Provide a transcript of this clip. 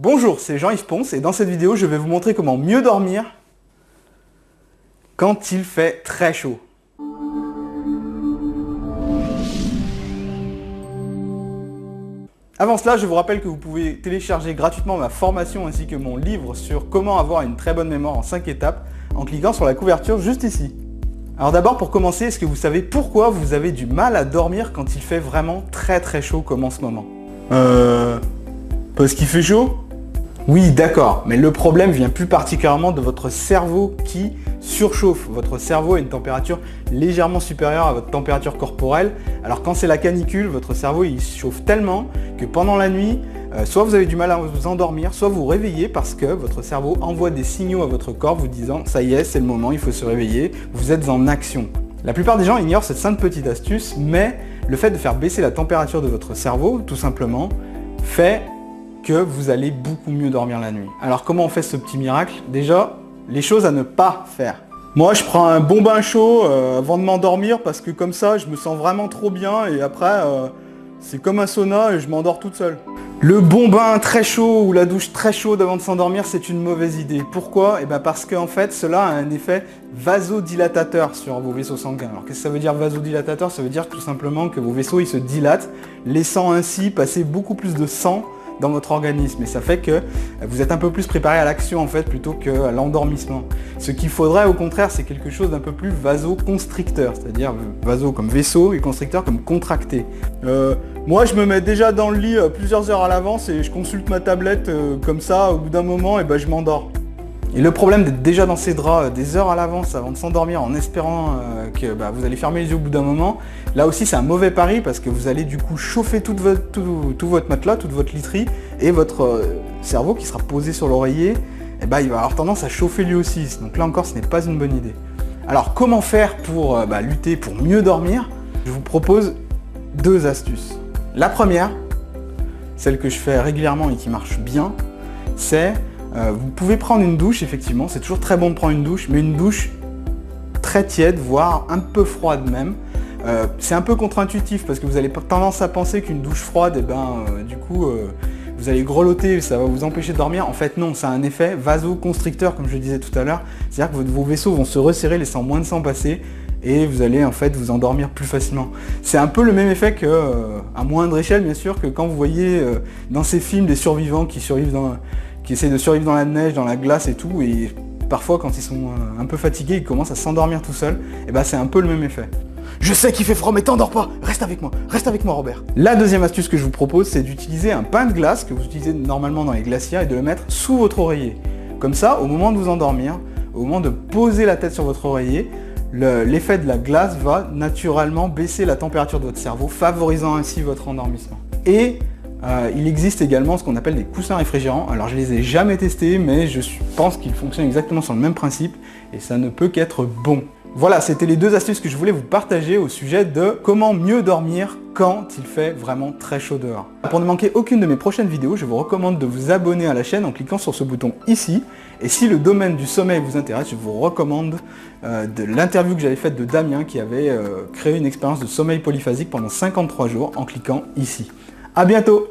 Bonjour, c'est Jean-Yves Ponce et dans cette vidéo, je vais vous montrer comment mieux dormir quand il fait très chaud. Avant cela, je vous rappelle que vous pouvez télécharger gratuitement ma formation ainsi que mon livre sur comment avoir une très bonne mémoire en 5 étapes en cliquant sur la couverture juste ici. Alors d'abord, pour commencer, est-ce que vous savez pourquoi vous avez du mal à dormir quand il fait vraiment très chaud comme en ce moment? Parce qu'il fait chaud? Oui, d'accord, mais le problème vient plus particulièrement de votre cerveau qui surchauffe. Votre cerveau a une température légèrement supérieure à votre température corporelle. Alors quand c'est la canicule, votre cerveau il chauffe tellement que pendant la nuit, soit vous avez du mal à vous endormir, soit vous vous réveillez parce que votre cerveau envoie des signaux à votre corps vous disant « ça y est, c'est le moment, il faut se réveiller, vous êtes en action ». La plupart des gens ignorent cette simple petite astuce, mais le fait de faire baisser la température de votre cerveau, tout simplement, fait que vous allez beaucoup mieux dormir la nuit. Alors comment on fait ce petit miracle? Déjà, les choses à ne pas faire. Moi je prends un bon bain chaud avant de m'endormir parce que comme ça je me sens vraiment trop bien et après c'est comme un sauna et je m'endors toute seule. Le bon bain très chaud ou la douche très chaude avant de s'endormir, c'est une mauvaise idée. Pourquoi? Eh bien parce qu'en fait cela a un effet vasodilatateur sur vos vaisseaux sanguins. Alors qu'est-ce que ça veut dire vasodilatateur? Ça veut dire tout simplement que vos vaisseaux ils se dilatent, laissant ainsi passer beaucoup plus de sang dans votre organisme et ça fait que vous êtes un peu plus préparé à l'action en fait plutôt qu'à l'endormissement. Ce qu'il faudrait au contraire c'est quelque chose d'un peu plus vasoconstricteur, c'est-à-dire vaso comme vaisseau et constricteur comme contracté. Moi je me mets déjà dans le lit plusieurs heures à l'avance et je consulte ma tablette comme ça au bout d'un moment et je m'endors. Et le problème d'être déjà dans ces draps des heures à l'avance avant de s'endormir en espérant que vous allez fermer les yeux au bout d'un moment, là aussi c'est un mauvais pari parce que vous allez du coup chauffer tout votre matelas, toute votre literie et votre cerveau qui sera posé sur l'oreiller, il va avoir tendance à chauffer lui aussi. Donc là encore ce n'est pas une bonne idée. Alors comment faire pour lutter pour mieux dormir? Je vous propose deux astuces. La première, celle que je fais régulièrement et qui marche bien, c'est vous pouvez prendre une douche, effectivement, c'est toujours très bon de prendre une douche, mais une douche très tiède, voire un peu froide même. C'est un peu contre-intuitif parce que vous avez tendance à penser qu'une douche froide, du coup, vous allez grelotter, ça va vous empêcher de dormir. En fait, non, ça a un effet vasoconstricteur, comme je le disais tout à l'heure. C'est-à-dire que vos vaisseaux vont se resserrer, laissant moins de sang passer, et vous allez en fait vous endormir plus facilement. C'est un peu le même effet que, à moindre échelle bien sûr, que quand vous voyez dans ces films des survivants qui essaient de survivre dans la neige, dans la glace et tout, et parfois quand ils sont un peu fatigués, ils commencent à s'endormir tout seuls, et c'est un peu le même effet. Je sais qu'il fait froid, mais t'endors pas, reste avec moi Robert. La deuxième astuce que je vous propose, c'est d'utiliser un pain de glace que vous utilisez normalement dans les glacières et de le mettre sous votre oreiller. Comme ça, au moment de vous endormir, au moment de poser la tête sur votre oreiller, l'effet de la glace va naturellement baisser la température de votre cerveau, favorisant ainsi votre endormissement. Et il existe également ce qu'on appelle des coussins réfrigérants. Alors je les ai jamais testés, mais je pense qu'ils fonctionnent exactement sur le même principe et ça ne peut qu'être bon. Voilà, c'était les deux astuces que je voulais vous partager au sujet de comment mieux dormir quand il fait vraiment très chaud dehors. Pour ne manquer aucune de mes prochaines vidéos, je vous recommande de vous abonner à la chaîne en cliquant sur ce bouton ici. Et si le domaine du sommeil vous intéresse, je vous recommande de l'interview que j'avais faite de Damien qui avait créé une expérience de sommeil polyphasique pendant 53 jours en cliquant ici. À bientôt!